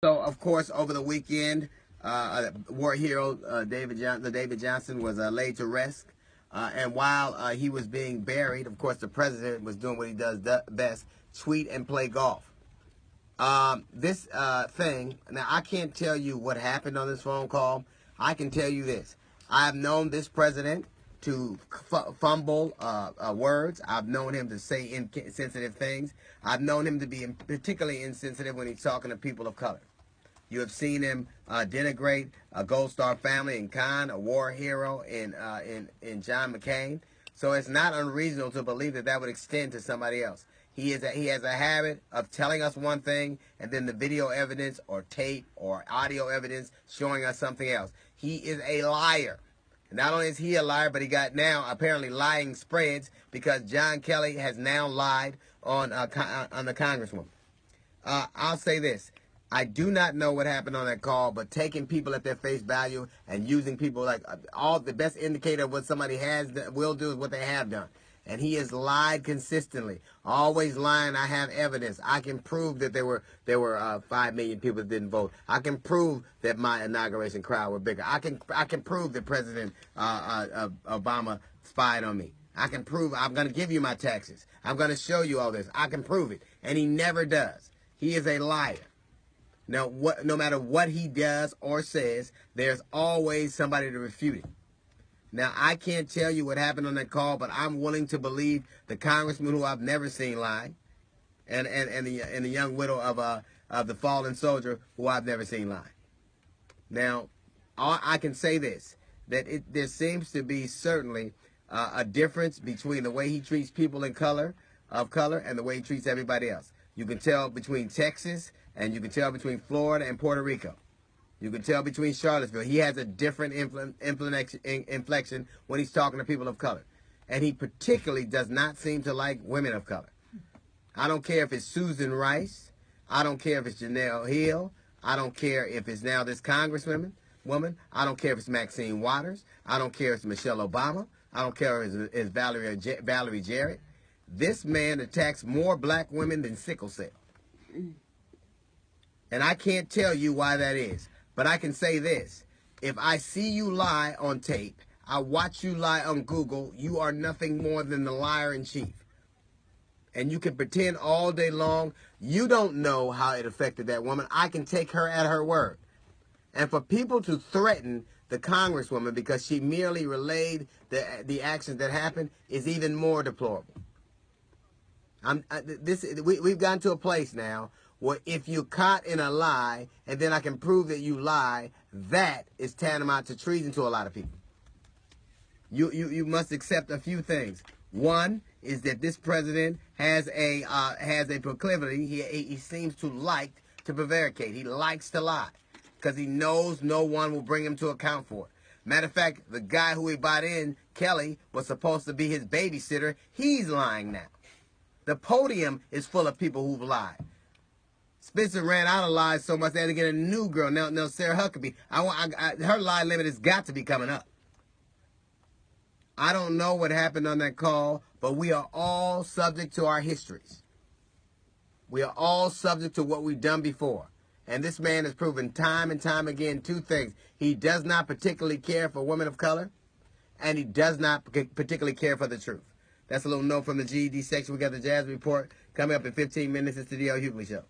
So, of course, over the weekend, war hero David Johnson was laid to rest. And while he was being buried, of course, the president was doing what he does best, tweet and play golf. This thing, now I can't tell you what happened on this phone call. I can tell you this. I've known this president to fumble words. I've known him to say insensitive things. I've known him to be particularly insensitive when he's talking to people of color. You have seen him denigrate a Gold Star family in Khan, a war hero in John McCain. So it's not unreasonable to believe that that would extend to somebody else. He has a habit of telling us one thing and then the video evidence or tape or audio evidence showing us something else. He is a liar. Not only is he a liar, but he got now apparently lying spreads because John Kelly has now lied on the congresswoman. I'll say this. I do not know what happened on that call, but taking people at their face value and using people like all the best indicator of what somebody will do is what they have done. And he has lied consistently, always lying. I have evidence. I can prove that there were 5 million people that didn't vote. I can prove that my inauguration crowd were bigger. I can prove that President Obama spied on me. I can prove. I'm going to give you my taxes. I'm going to show you all this. I can prove it, and he never does. He is a liar. Now, no matter what he does or says, there's always somebody to refute it. Now, I can't tell you what happened on that call, but I'm willing to believe the congressman who I've never seen lie, and the young widow of the fallen soldier who I've never seen lie. Now, I can say this, that there seems to be certainly a difference between the way he treats people of color, and the way he treats everybody else. You can tell between Texas, and you can tell between Florida and Puerto Rico. You can tell between Charlottesville. He has a different inflection when he's talking to people of color. And he particularly does not seem to like women of color. I don't care if it's Susan Rice. I don't care if it's Janelle Hill. I don't care if it's now this congresswoman. I don't care if it's Maxine Waters. I don't care if it's Michelle Obama. I don't care if it's Valerie Jarrett. This man attacks more black women than sickle cell. And I can't tell you why that is. But I can say this. If I see you lie on tape, I watch you lie on Google, you are nothing more than the liar in chief. And you can pretend all day long. You don't know how it affected that woman. I can take her at her word. And for people to threaten the congresswoman because she merely relayed the actions that happened is even more deplorable. We've gotten to a place now where if you're caught in a lie and then I can prove that you lie, that is tantamount to treason to a lot of people. You must accept a few things. One is that this president has a proclivity. He seems to like to prevaricate. He likes to lie because he knows no one will bring him to account for it. Matter of fact, the guy who he brought in, Kelly, was supposed to be his babysitter. He's lying now. The podium is full of people who've lied. Spencer ran out of lies so much they had to get a new girl. Now Sarah Huckabee. Her lie limit has got to be coming up. I don't know what happened on that call, but we are all subject to our histories. We are all subject to what we've done before. And this man has proven time and time again two things. He does not particularly care for women of color, and he does not particularly care for the truth. That's a little note from the GED section. We got the Jazz Report coming up in 15 minutes. It's the D.L. Hughley Show.